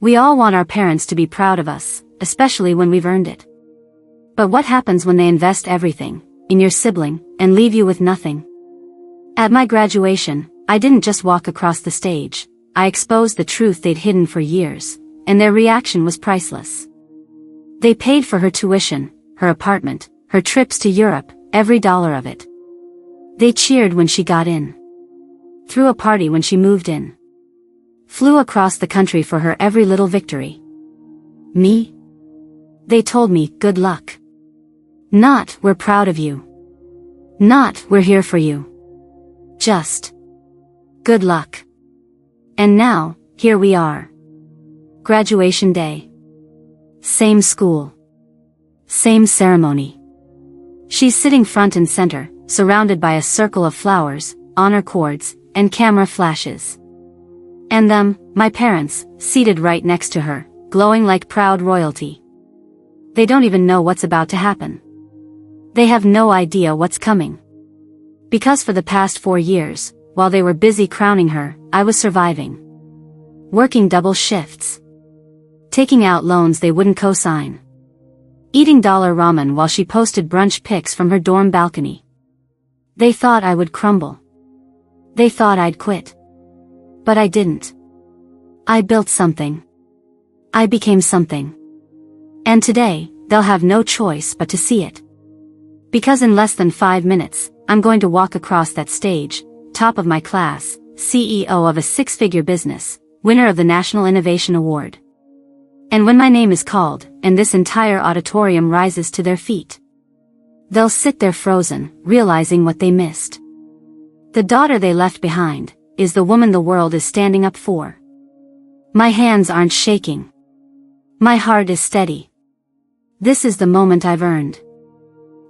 We all want our parents to be proud of us, especially when we've earned it. But what happens when they invest everything in your sibling and leave you with nothing? At my graduation, I didn't just walk across the stage, I exposed the truth they'd hidden for years, and their reaction was priceless. They paid for her tuition, her apartment, her trips to Europe, every dollar of it. They cheered when she got in. Threw a party when she moved in. Flew across the country for her every little victory. Me? They told me, good luck. Not, we're proud of you. Not, we're here for you. Just, good luck. And now, here we are. Graduation day. Same school. Same ceremony. She's sitting front and center, surrounded by a circle of flowers, honor cords, and camera flashes. And them, my parents, seated right next to her, glowing like proud royalty. They don't even know what's about to happen. They have no idea what's coming. Because for the past 4 years, while they were busy crowning her, I was surviving. Working double shifts. Taking out loans they wouldn't co-sign. Eating dollar ramen while she posted brunch pics from her dorm balcony. They thought I would crumble. They thought I'd quit. But I didn't. I built something. I became something. And today, they'll have no choice but to see it. Because in less than 5 minutes, I'm going to walk across that stage, top of my class, CEO of a 6-figure business, winner of the National Innovation Award. And when my name is called, and this entire auditorium rises to their feet, they'll sit there frozen, realizing what they missed. The daughter they left behind is the woman the world is standing up for. My hands aren't shaking. My heart is steady. This is the moment I've earned.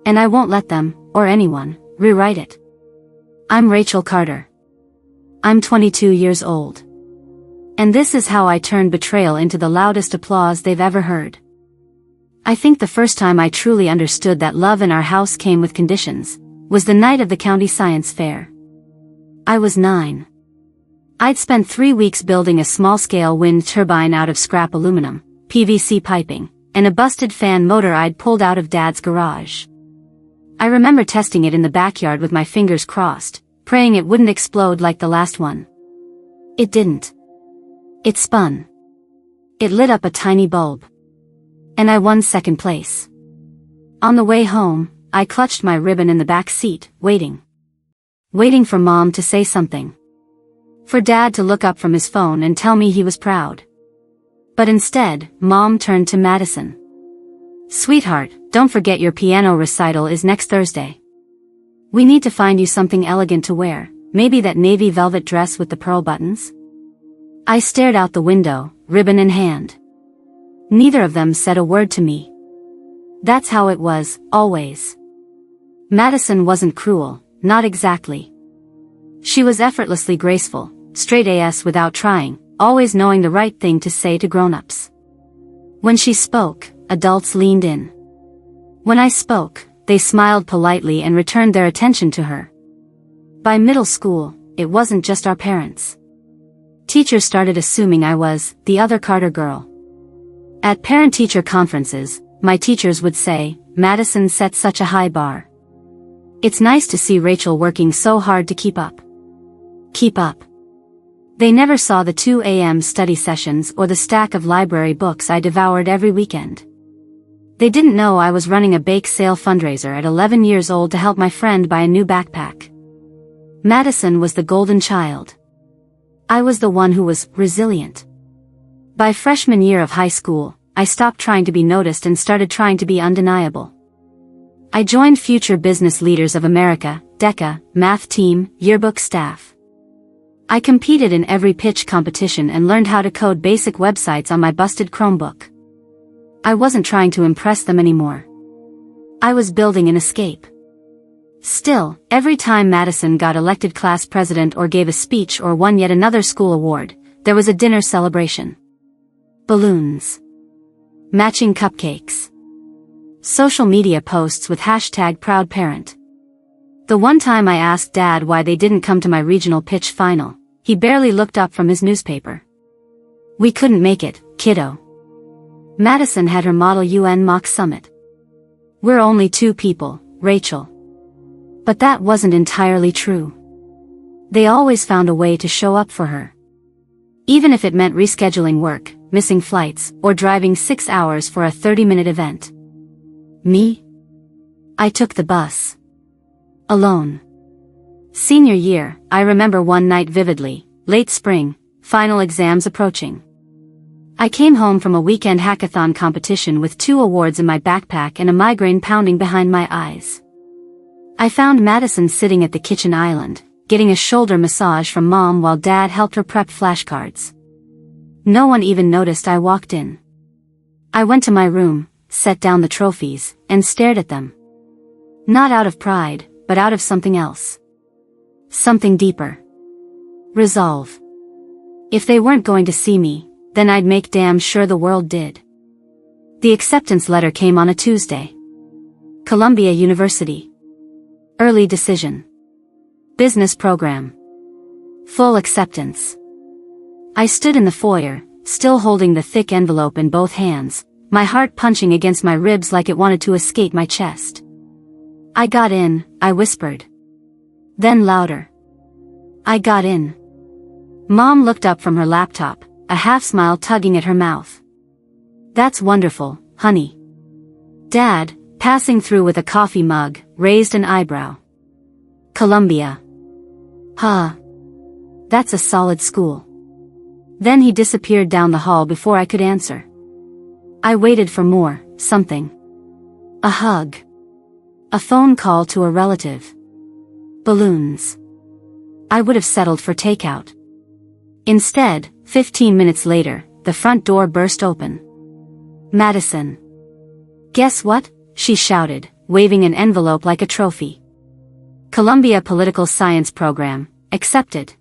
And I won't let them, or anyone, rewrite it. I'm Rachel Carter. I'm 22 years old. And this is how I turned betrayal into the loudest applause they've ever heard. I think the first time I truly understood that love in our house came with conditions was the night of the county science fair. I was 9. I'd spent 3 weeks building a small-scale wind turbine out of scrap aluminum, PVC piping, and a busted fan motor I'd pulled out of Dad's garage. I remember testing it in the backyard with my fingers crossed, praying it wouldn't explode like the last one. It didn't. It spun. It lit up a tiny bulb. And I won second place. On the way home, I clutched my ribbon in the back seat, waiting. Waiting for Mom to say something. For Dad to look up from his phone and tell me he was proud. But instead, Mom turned to Madison. Sweetheart, don't forget your piano recital is next Thursday. We need to find you something elegant to wear, maybe that navy velvet dress with the pearl buttons? I stared out the window, ribbon in hand. Neither of them said a word to me. That's how it was, always. Madison wasn't cruel, not exactly. She was effortlessly graceful, straight AS without trying, always knowing the right thing to say to grown-ups. When she spoke, adults leaned in. When I spoke, they smiled politely and returned their attention to her. By middle school, it wasn't just our parents. Teachers started assuming I was the other Carter girl. At parent-teacher conferences, my teachers would say, Madison set such a high bar. It's nice to see Rachel working so hard to keep up. Keep up. They never saw the 2 a.m. study sessions or the stack of library books I devoured every weekend. They didn't know I was running a bake sale fundraiser at 11 years old to help my friend buy a new backpack. Madison was the golden child. I was the one who was resilient. By freshman year of high school, I stopped trying to be noticed and started trying to be undeniable. I joined Future Business Leaders of America, DECA, math team, yearbook staff. I competed in every pitch competition and learned how to code basic websites on my busted Chromebook. I wasn't trying to impress them anymore. I was building an escape. Still, every time Madison got elected class president or gave a speech or won yet another school award, there was a dinner celebration. Balloons. Matching cupcakes. Social media posts with #ProudParent. The one time I asked Dad why they didn't come to my regional pitch final, he barely looked up from his newspaper. We couldn't make it, kiddo. Madison had her Model UN mock summit. We're only 2 people, Rachel. But that wasn't entirely true. They always found a way to show up for her. Even if it meant rescheduling work, missing flights, or driving 6 hours for a 30-minute event. Me? I took the bus. Alone. Senior year, I remember one night vividly, late spring, final exams approaching. I came home from a weekend hackathon competition with 2 awards in my backpack and a migraine pounding behind my eyes. I found Madison sitting at the kitchen island, getting a shoulder massage from Mom while Dad helped her prep flashcards. No one even noticed I walked in. I went to my room, set down the trophies, and stared at them. Not out of pride, but out of something else. Something deeper. Resolve. If they weren't going to see me, then I'd make damn sure the world did. The acceptance letter came on a Tuesday. Columbia University. Early decision. Business program. Full acceptance. I stood in the foyer, still holding the thick envelope in both hands, my heart punching against my ribs like it wanted to escape my chest. I got in, I whispered. Then louder. I got in. Mom looked up from her laptop, a half-smile tugging at her mouth. That's wonderful, honey. Dad, passing through with a coffee mug, raised an eyebrow. Columbia. Huh. That's a solid school. Then he disappeared down the hall before I could answer. I waited for more, something. A hug. A phone call to a relative. Balloons. I would have settled for takeout. Instead, 15 minutes later, the front door burst open. Madison. Guess what? She shouted, waving an envelope like a trophy. Columbia Political Science Program, accepted.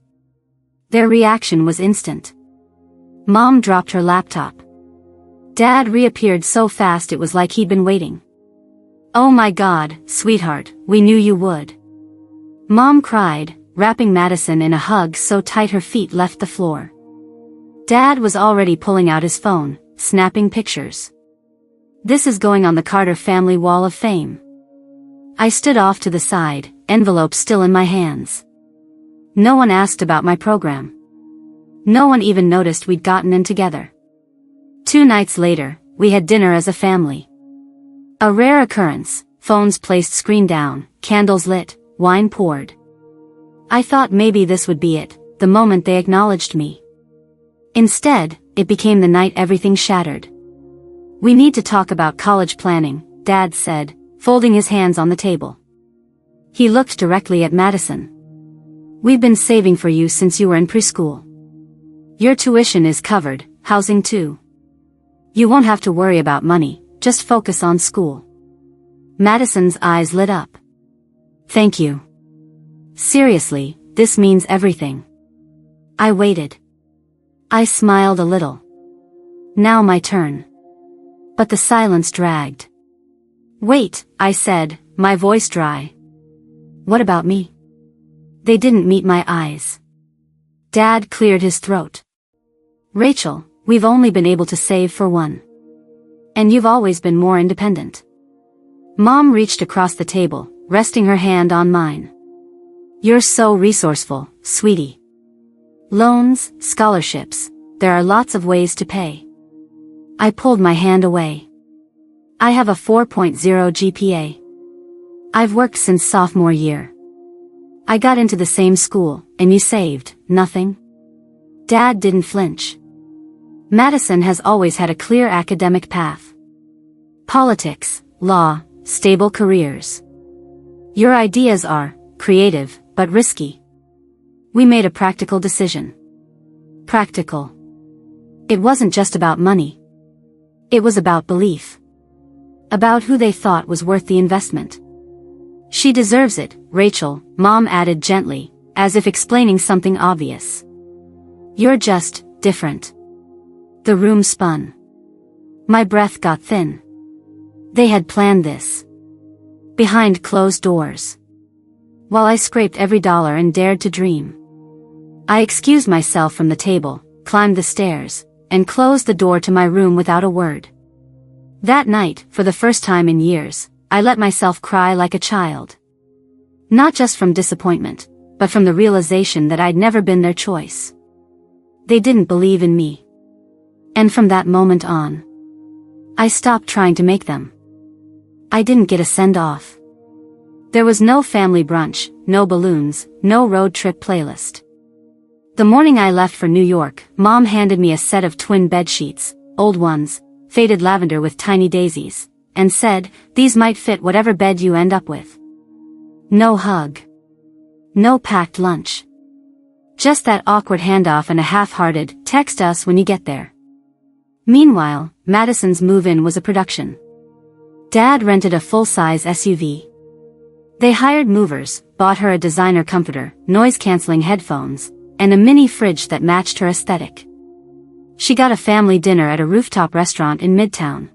Their reaction was instant. Mom dropped her laptop. Dad reappeared so fast it was like he'd been waiting. Oh my God, sweetheart, we knew you would. Mom cried, wrapping Madison in a hug so tight her feet left the floor. Dad was already pulling out his phone, snapping pictures. This is going on the Carter family wall of fame. I stood off to the side, envelope still in my hands. No one asked about my program. No one even noticed we'd gotten in together. 2 nights later, we had dinner as a family. A rare occurrence, phones placed screen down, candles lit, wine poured. I thought maybe this would be it, the moment they acknowledged me. Instead, it became the night everything shattered. We need to talk about college planning, Dad said, folding his hands on the table. He looked directly at Madison. We've been saving for you since you were in preschool. Your tuition is covered, housing too. You won't have to worry about money, just focus on school. Madison's eyes lit up. Thank you. Seriously, this means everything. I waited. I smiled a little. Now my turn. But the silence dragged. Wait, I said, my voice dry. What about me? They didn't meet my eyes. Dad cleared his throat. Rachel, we've only been able to save for one. And you've always been more independent. Mom reached across the table, resting her hand on mine. You're so resourceful, sweetie. Loans, scholarships, there are lots of ways to pay. I pulled my hand away. I have a 4.0 GPA. I've worked since sophomore year. I got into the same school, and you saved nothing? Dad didn't flinch. Madison has always had a clear academic path. Politics, law, stable careers. Your ideas are creative, but risky. We made a practical decision. Practical. It wasn't just about money. It was about belief. About who they thought was worth the investment. She deserves it, Rachel, Mom added gently, as if explaining something obvious. You're just different. The room spun. My breath got thin. They had planned this. Behind closed doors. While I scraped every dollar and dared to dream. I excused myself from the table, climbed the stairs, and closed the door to my room without a word. That night, for the first time in years, I let myself cry like a child. Not just from disappointment, but from the realization that I'd never been their choice. They didn't believe in me. And from that moment on, I stopped trying to make them. I didn't get a send-off. There was no family brunch, no balloons, no road trip playlist. The morning I left for New York, Mom handed me a set of twin bedsheets, old ones, faded lavender with tiny daisies, and said, "These might fit whatever bed you end up with." No hug. No packed lunch. Just that awkward handoff and a half-hearted, "Text us when you get there." Meanwhile, Madison's move-in was a production. Dad rented a full-size SUV. They hired movers, bought her a designer comforter, noise-canceling headphones, and a mini fridge that matched her aesthetic. She got a family dinner at a rooftop restaurant in Midtown.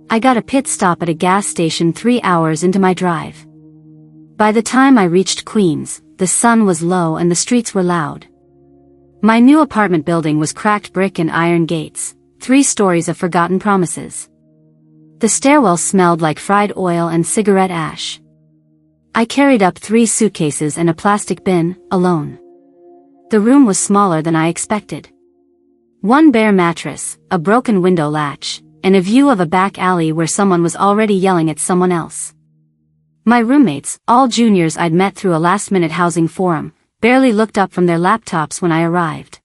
I got a pit stop at a gas station 3 hours into my drive. By the time I reached Queens, the sun was low and the streets were loud. My new apartment building was cracked brick and iron gates, 3 stories of forgotten promises. The stairwell smelled like fried oil and cigarette ash. I carried up 3 suitcases and a plastic bin, alone. The room was smaller than I expected. 1 bare mattress, a broken window latch, and a view of a back alley where someone was already yelling at someone else. My roommates, all juniors I'd met through a last-minute housing forum, barely looked up from their laptops when I arrived.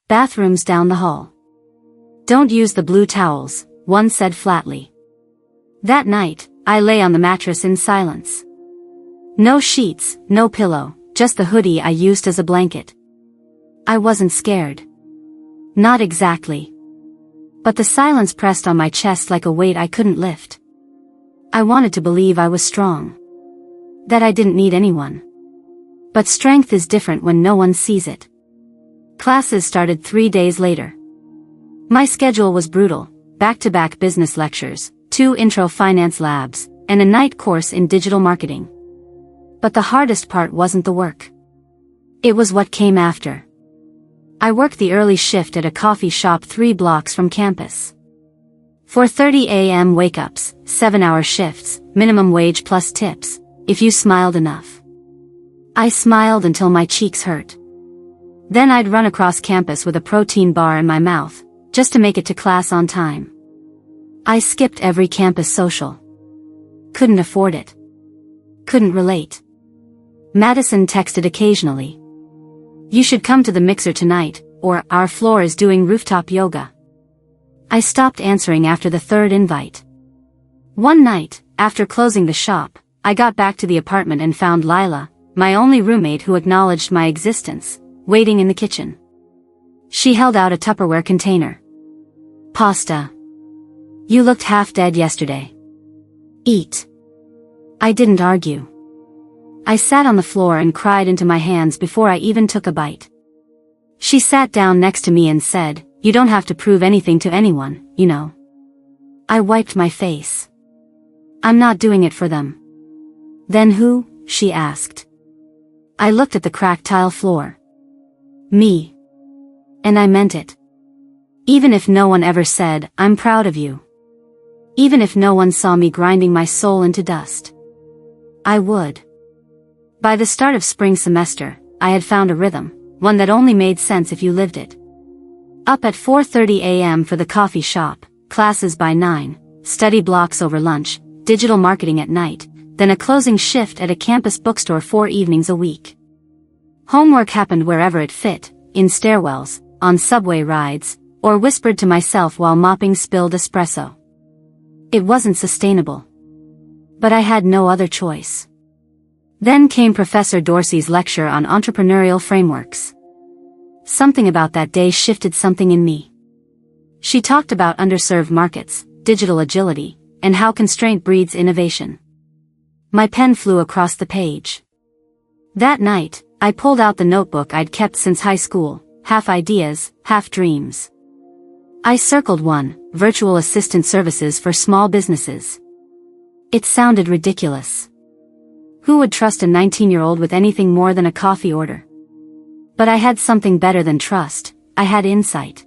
Bathrooms down the hall. "Don't use the blue towels," one said flatly. That night, I lay on the mattress in silence. No sheets, no pillow, just the hoodie I used as a blanket. I wasn't scared. Not exactly. But the silence pressed on my chest like a weight I couldn't lift. I wanted to believe I was strong. That I didn't need anyone. But strength is different when no one sees it. Classes started 3 days later. My schedule was brutal, back-to-back business lectures, 2 intro finance labs, and a night course in digital marketing. But the hardest part wasn't the work. It was what came after. I worked the early shift at a coffee shop 3 blocks from campus. 4:30 a.m. wake-ups, 7-hour shifts, minimum wage plus tips, if you smiled enough. I smiled until my cheeks hurt. Then I'd run across campus with a protein bar in my mouth, just to make it to class on time. I skipped every campus social. Couldn't afford it. Couldn't relate. Madison texted occasionally. "You should come to the mixer tonight," or "Our floor is doing rooftop yoga." I stopped answering after the 3rd invite. One night, after closing the shop, I got back to the apartment and found Lila, my only roommate who acknowledged my existence, waiting in the kitchen. She held out a Tupperware container. "Pasta. You looked half dead yesterday. Eat." I didn't argue. I sat on the floor and cried into my hands before I even took a bite. She sat down next to me and said, "You don't have to prove anything to anyone, you know." I wiped my face. "I'm not doing it for them." "Then who?" she asked. I looked at the cracked tile floor. Me. And I meant it. Even if no one ever said, "I'm proud of you." Even if no one saw me grinding my soul into dust. I would. By the start of spring semester, I had found a rhythm, one that only made sense if you lived it. Up at 4:30 a.m. for the coffee shop, classes by 9, study blocks over lunch, digital marketing at night, then a closing shift at a campus bookstore 4 evenings a week. Homework happened wherever it fit, in stairwells, on subway rides, or whispered to myself while mopping spilled espresso. It wasn't sustainable. But I had no other choice. Then came Professor Dorsey's lecture on entrepreneurial frameworks. Something about that day shifted something in me. She talked about underserved markets, digital agility, and how constraint breeds innovation. My pen flew across the page. That night, I pulled out the notebook I'd kept since high school, half ideas, half dreams. I circled 1, virtual assistant services for small businesses. It sounded ridiculous. Who would trust a 19-year-old with anything more than a coffee order? But I had something better than trust, I had insight.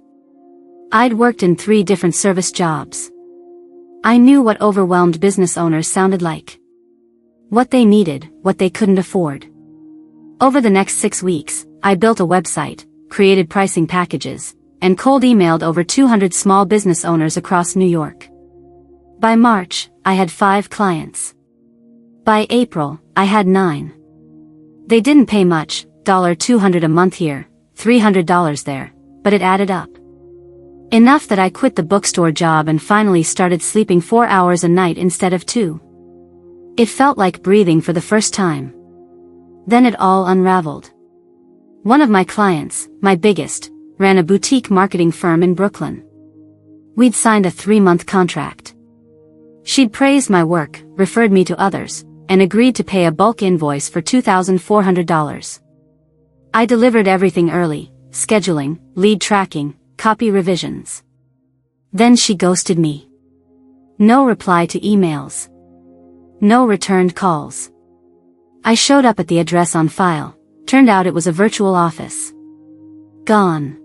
I'd worked in 3 different service jobs. I knew what overwhelmed business owners sounded like. What they needed, what they couldn't afford. Over the next 6 weeks, I built a website, created pricing packages, and cold emailed over 200 small business owners across New York. By March, I had 5 clients. By April, I had 9. They didn't pay much, $200 a month here, $300 there, but it added up. Enough that I quit the bookstore job and finally started sleeping 4 hours a night instead of 2. It felt like breathing for the first time. Then it all unraveled. One of my clients, my biggest, ran a boutique marketing firm in Brooklyn. We'd signed a 3-month contract. She'd praised my work, referred me to others, and agreed to pay a bulk invoice for $2,400. I delivered everything early, scheduling, lead tracking, copy revisions. Then she ghosted me. No reply to emails. No returned calls. I showed up at the address on file. Turned out it was a virtual office. Gone.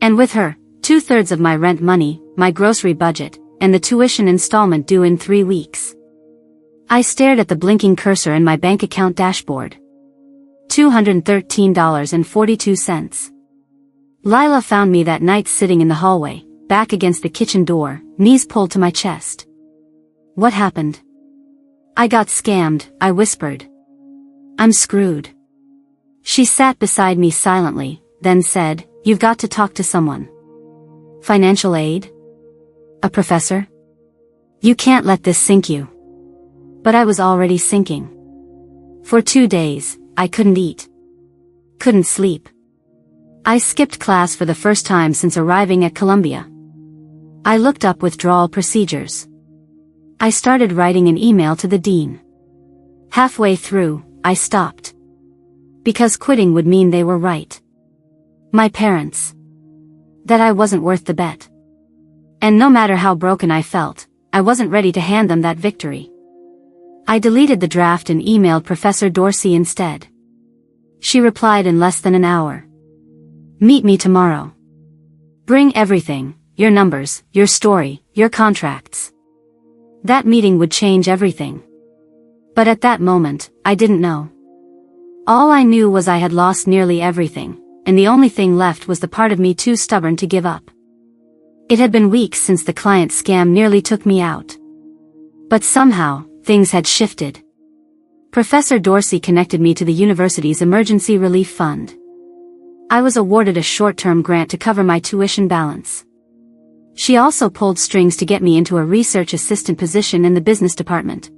And with her, 2/3 of my rent money, my grocery budget, and the tuition installment due in 3 weeks. I stared at the blinking cursor in my bank account dashboard. $213.42. Lila found me that night sitting in the hallway, back against the kitchen door, knees pulled to my chest. What happened? I got scammed, I whispered. I'm screwed. She sat beside me silently, then said, You've got to talk to someone. Financial aid? A professor? You can't let this sink you. But I was already sinking. For 2 days, I couldn't eat. Couldn't sleep. I skipped class for the first time since arriving at Columbia. I looked up withdrawal procedures. I started writing an email to the dean. Halfway through, I stopped. Because quitting would mean they were right. My parents. That I wasn't worth the bet. And no matter how broken I felt, I wasn't ready to hand them that victory. I deleted the draft and emailed Professor Dorsey instead. She replied in less than an hour. Meet me tomorrow. Bring everything, your numbers, your story, your contracts. That meeting would change everything. But at that moment, I didn't know. All I knew was I had lost nearly everything, and the only thing left was the part of me too stubborn to give up. It had been weeks since the client scam nearly took me out. But somehow, things had shifted. Professor Dorsey connected me to the university's Emergency Relief Fund. I was awarded a short-term grant to cover my tuition balance. She also pulled strings to get me into a research assistant position in the business department.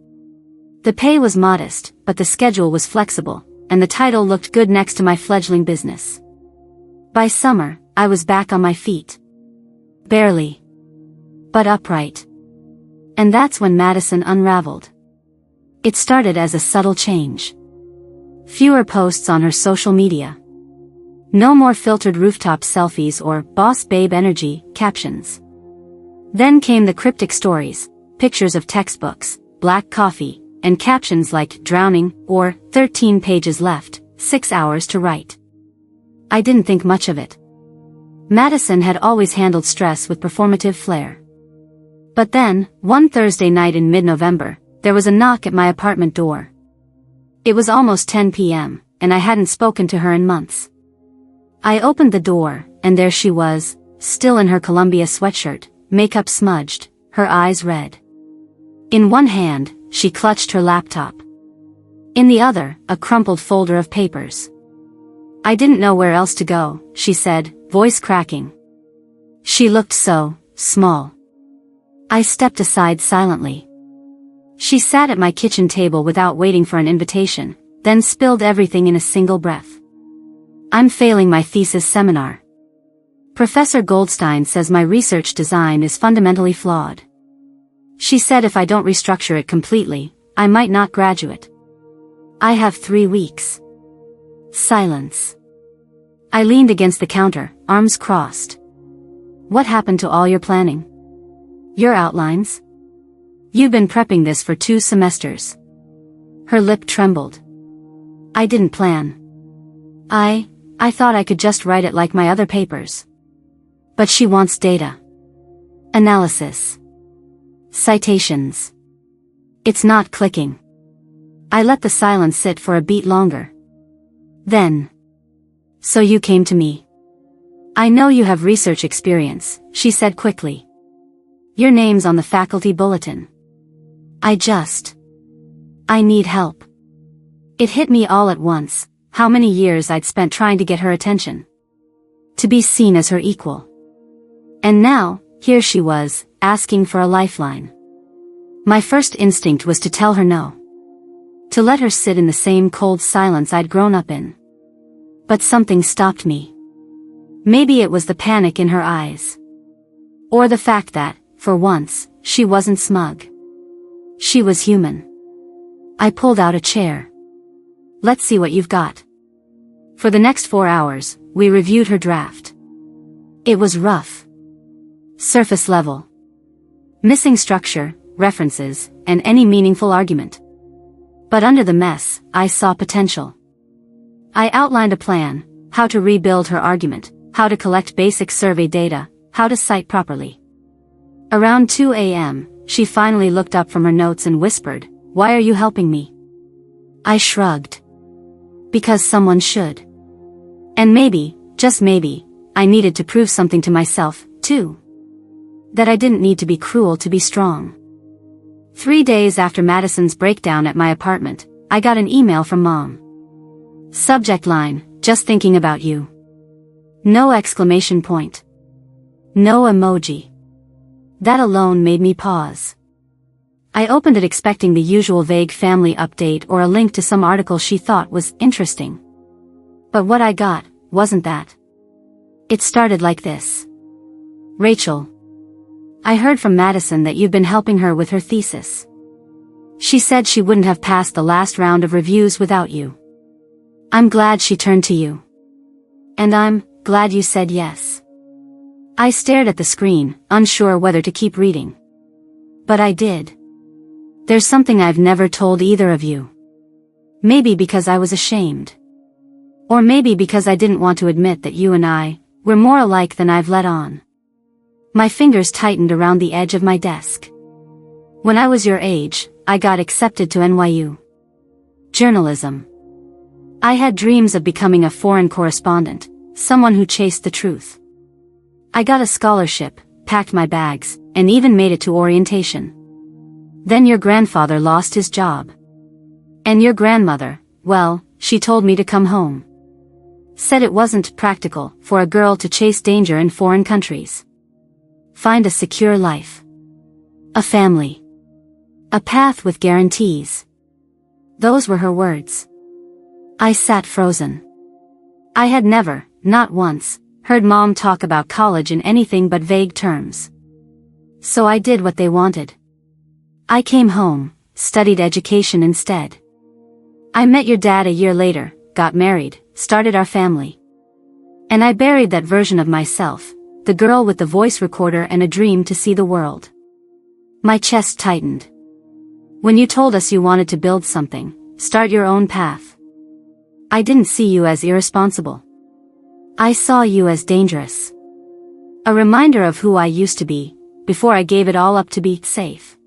The pay was modest, but the schedule was flexible, and the title looked good next to my fledgling business. By summer, I was back on my feet. Barely. But upright. And that's when Madison unraveled. It started as a subtle change. Fewer posts on her social media. No more filtered rooftop selfies or boss babe energy captions. Then came the cryptic stories, pictures of textbooks, black coffee, and captions like drowning or 13 pages left, 6 hours to write. I didn't think much of it. Madison had always handled stress with performative flair. But then, one Thursday night in mid-November, there was a knock at my apartment door. It was almost 10 p.m., and I hadn't spoken to her in months. I opened the door, and there she was, still in her Columbia sweatshirt, makeup smudged, her eyes red. In one hand, she clutched her laptop. In the other, a crumpled folder of papers. I didn't know where else to go, she said, voice cracking. She looked so small. I stepped aside silently. She sat at my kitchen table without waiting for an invitation, then spilled everything in a single breath. I'm failing my thesis seminar. Professor Goldstein says my research design is fundamentally flawed. She said if I don't restructure it completely, I might not graduate. I have 3 weeks. Silence. I leaned against the counter, arms crossed. What happened to all your planning? Your outlines? You've been prepping this for 2 semesters. Her lip trembled. I didn't plan. I thought I could just write it like my other papers. But she wants data. Analysis. Citations. It's not clicking. I let the silence sit for a beat longer. Then. So you came to me. I know you have research experience, she said quickly. Your name's on the faculty bulletin. I need help. It hit me all at once, how many years I'd spent trying to get her attention. To be seen as her equal. And now, here she was, asking for a lifeline. My first instinct was to tell her no. To let her sit in the same cold silence I'd grown up in. But something stopped me. Maybe it was the panic in her eyes. Or the fact that, for once, she wasn't smug. She was human. I pulled out a chair. Let's see what you've got. For the next 4 hours, we reviewed her draft. It was rough. Surface level. Missing structure, references, and any meaningful argument. But under the mess, I saw potential. I outlined a plan, how to rebuild her argument, how to collect basic survey data, how to cite properly. Around 2 a.m., she finally looked up from her notes and whispered, "Why are you helping me?" I shrugged. Because someone should. And maybe, just maybe, I needed to prove something to myself, too. That I didn't need to be cruel to be strong. 3 days after Madison's breakdown at my apartment, I got an email from Mom. Subject line, "Just thinking about you." No exclamation point. No emoji. That alone made me pause. I opened it expecting the usual vague family update or a link to some article she thought was interesting. But what I got wasn't that. It started like this. "Rachel. I heard from Madison that you've been helping her with her thesis. She said she wouldn't have passed the last round of reviews without you. I'm glad she turned to you. And I'm glad you said yes." I stared at the screen, unsure whether to keep reading. But I did. There's something I've never told either of you. Maybe because I was ashamed. Or maybe because I didn't want to admit that you and I were more alike than I've let on. My fingers tightened around the edge of my desk. When I was your age, I got accepted to NYU. Journalism. I had dreams of becoming a foreign correspondent, someone who chased the truth. I got a scholarship, packed my bags, and even made it to orientation. Then your grandfather lost his job. And your grandmother, well, she told me to come home. Said it wasn't practical for a girl to chase danger in foreign countries. Find a secure life. A family. A path with guarantees. Those were her words. I sat frozen. I had never, not once, heard Mom talk about college in anything but vague terms. So I did what they wanted. I came home, studied education instead. I met your dad a year later, got married, started our family. And I buried that version of myself, the girl with the voice recorder and a dream to see the world. My chest tightened. When you told us you wanted to build something, start your own path, I didn't see you as irresponsible. I saw you as dangerous. A reminder of who I used to be, before I gave it all up to be safe.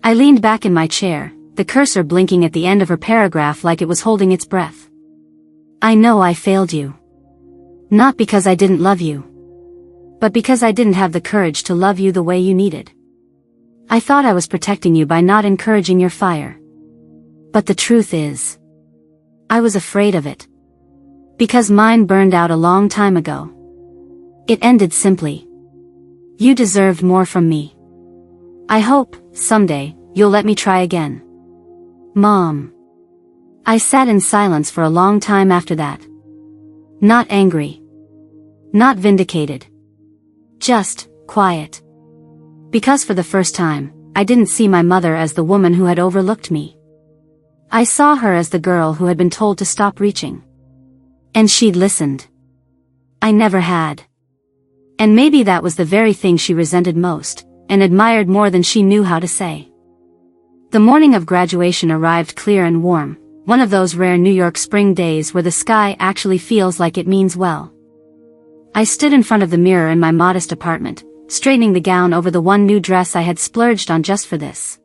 I leaned back in my chair, the cursor blinking at the end of her paragraph like it was holding its breath. I know I failed you. Not because I didn't love you. But because I didn't have the courage to love you the way you needed. I thought I was protecting you by not encouraging your fire. But the truth is, I was afraid of it. Because mine burned out a long time ago. It ended simply. You deserved more from me. I hope, someday, you'll let me try again. Mom. I sat in silence for a long time after that. Not angry. Not vindicated. Just quiet. Because for the first time, I didn't see my mother as the woman who had overlooked me. I saw her as the girl who had been told to stop reaching. And she'd listened. I never had. And maybe that was the very thing she resented most, and admired more than she knew how to say. The morning of graduation arrived clear and warm, one of those rare New York spring days where the sky actually feels like it means well. I stood in front of the mirror in my modest apartment, straightening the gown over the one new dress I had splurged on just for this.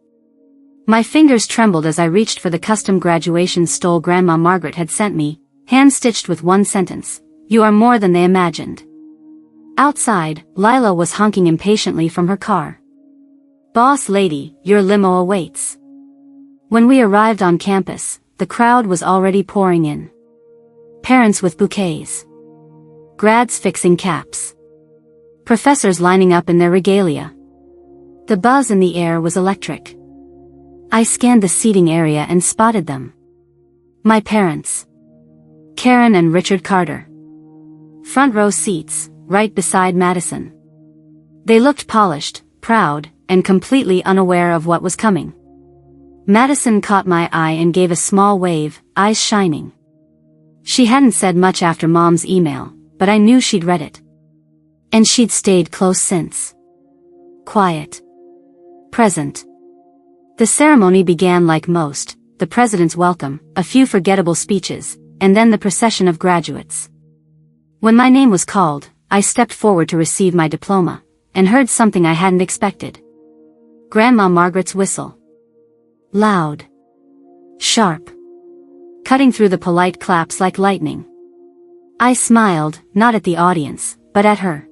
My fingers trembled as I reached for the custom graduation stole Grandma Margaret had sent me, hand-stitched with one sentence: "You are more than they imagined." Outside, Lila was honking impatiently from her car. "Boss lady, your limo awaits." When we arrived on campus, the crowd was already pouring in. Parents with bouquets. Grads fixing caps. Professors lining up in their regalia. The buzz in the air was electric. I scanned the seating area and spotted them. My parents. Karen and Richard Carter. Front row seats, right beside Madison. They looked polished, proud, and completely unaware of what was coming. Madison caught my eye and gave a small wave, eyes shining. She hadn't said much after Mom's email, but I knew she'd read it. And she'd stayed close since. Quiet. Present. The ceremony began like most, the president's welcome, a few forgettable speeches, and then the procession of graduates. When my name was called, I stepped forward to receive my diploma, and heard something I hadn't expected. Grandma Margaret's whistle. Loud. Sharp. Cutting through the polite claps like lightning. I smiled, not at the audience, but at her.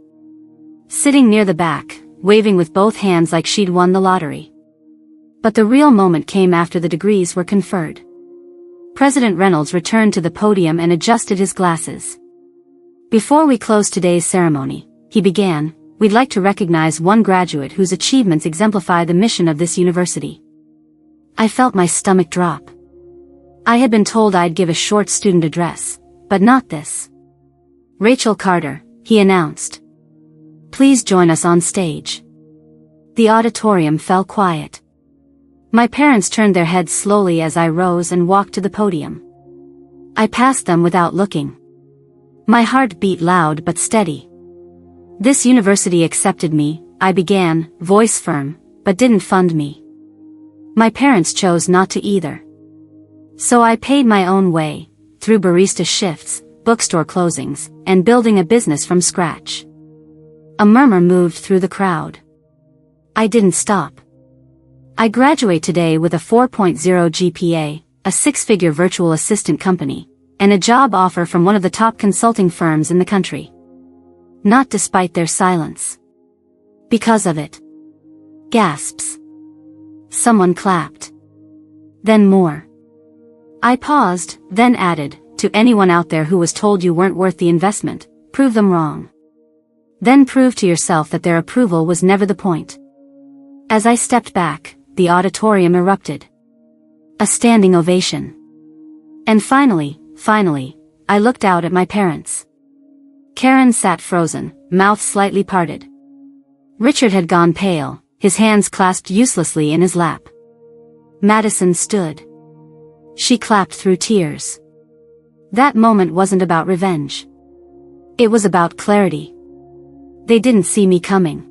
Sitting near the back, waving with both hands like she'd won the lottery. But the real moment came after the degrees were conferred. President Reynolds returned to the podium and adjusted his glasses. "Before we close today's ceremony," he began, "we'd like to recognize one graduate whose achievements exemplify the mission of this university." I felt my stomach drop. I had been told I'd give a short student address, but not this. "Rachel Carter," he announced. "Please join us on stage." The auditorium fell quiet. My parents turned their heads slowly as I rose and walked to the podium. I passed them without looking. My heart beat loud but steady. "This university accepted me," I began, voice firm, "but didn't fund me. My parents chose not to either. So I paid my own way, through barista shifts, bookstore closings, and building a business from scratch." A murmur moved through the crowd. I didn't stop. "I graduate today with a 4.0 GPA, a six-figure virtual assistant company, and a job offer from one of the top consulting firms in the country." Not despite their silence. Because of it. Gasps. Someone clapped. Then more. I paused, then added, "To anyone out there who was told you weren't worth the investment, prove them wrong. Then prove to yourself that their approval was never the point." As I stepped back, the auditorium erupted. A standing ovation. And finally, I looked out at my parents. Karen sat frozen, mouth slightly parted. Richard had gone pale, his hands clasped uselessly in his lap. Madison stood. She clapped through tears. That moment wasn't about revenge. It was about clarity. They didn't see me coming.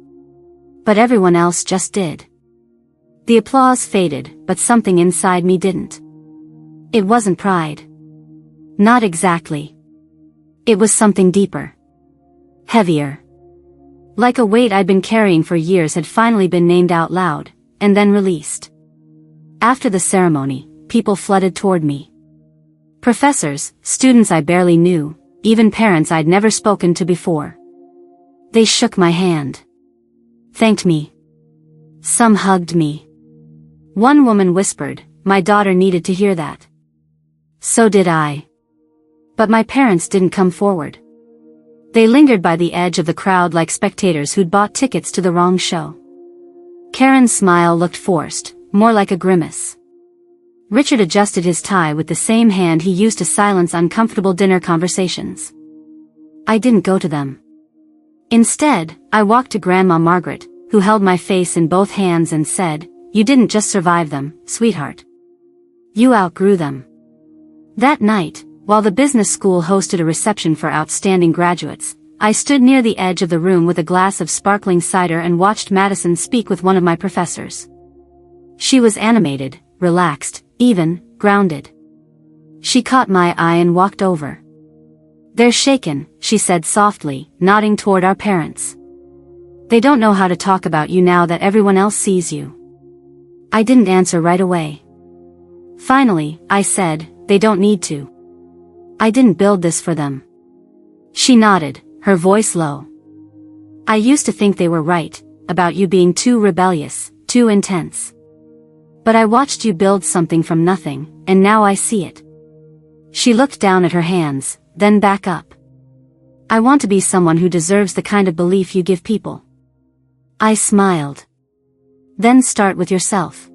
But everyone else just did. The applause faded, but something inside me didn't. It wasn't pride. Not exactly. It was something deeper. Heavier. Like a weight I'd been carrying for years had finally been named out loud, and then released. After the ceremony, people flooded toward me. Professors, students I barely knew, even parents I'd never spoken to before. They shook my hand. Thanked me. Some hugged me. One woman whispered, "My daughter needed to hear that." So did I. But my parents didn't come forward. They lingered by the edge of the crowd like spectators who'd bought tickets to the wrong show. Karen's smile looked forced, more like a grimace. Richard adjusted his tie with the same hand he used to silence uncomfortable dinner conversations. I didn't go to them. Instead, I walked to Grandma Margaret, who held my face in both hands and said, "You didn't just survive them, sweetheart. You outgrew them." That night, while the business school hosted a reception for outstanding graduates, I stood near the edge of the room with a glass of sparkling cider and watched Madison speak with one of my professors. She was animated, relaxed, even grounded. She caught my eye and walked over. They're shaken, she said softly, nodding toward our parents. They don't know how to talk about you now that everyone else sees you. I didn't answer right away. Finally, I said, they don't need to. I didn't build this for them. She nodded, her voice low. I used to think they were right, about you being too rebellious, too intense. But I watched you build something from nothing, and now I see it. She looked down at her hands, then back up. I want to be someone who deserves the kind of belief you give people. I smiled. Then start with yourself.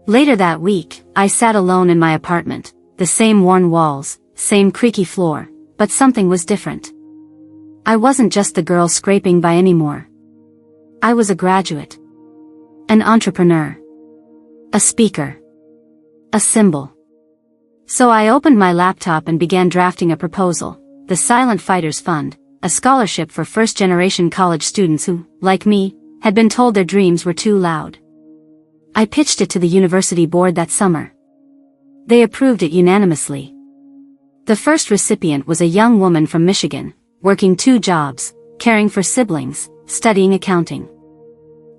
Later that week, I sat alone in my apartment, the same worn walls, same creaky floor, but something was different. I wasn't just the girl scraping by anymore. I was a graduate. An entrepreneur. A speaker. A symbol. So I opened my laptop and began drafting a proposal, the Silent Fighters Fund, a scholarship for first-generation college students who, like me, had been told their dreams were too loud. I pitched it to the university board that summer. They approved it unanimously. The first recipient was a young woman from Michigan, working 2 jobs, caring for siblings, studying accounting.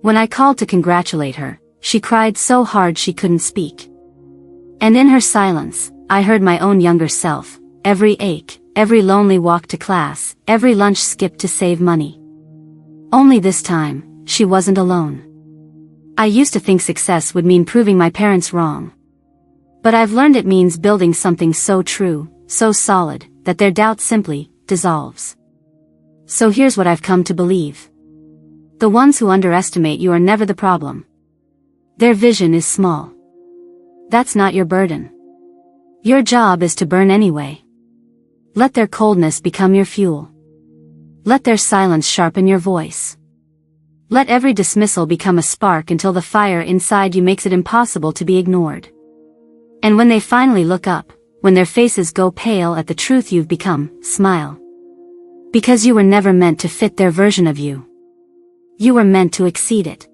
When I called to congratulate her, she cried so hard she couldn't speak. And in her silence, I heard my own younger self, every ache, every lonely walk to class, every lunch skipped to save money. Only this time, she wasn't alone. I used to think success would mean proving my parents wrong. But I've learned it means building something so true, so solid, that their doubt simply dissolves. So here's what I've come to believe. The ones who underestimate you are never the problem. Their vision is small. That's not your burden. Your job is to burn anyway. Let their coldness become your fuel. Let their silence sharpen your voice. Let every dismissal become a spark until the fire inside you makes it impossible to be ignored. And when they finally look up, when their faces go pale at the truth you've become, smile. Because you were never meant to fit their version of you. You were meant to exceed it.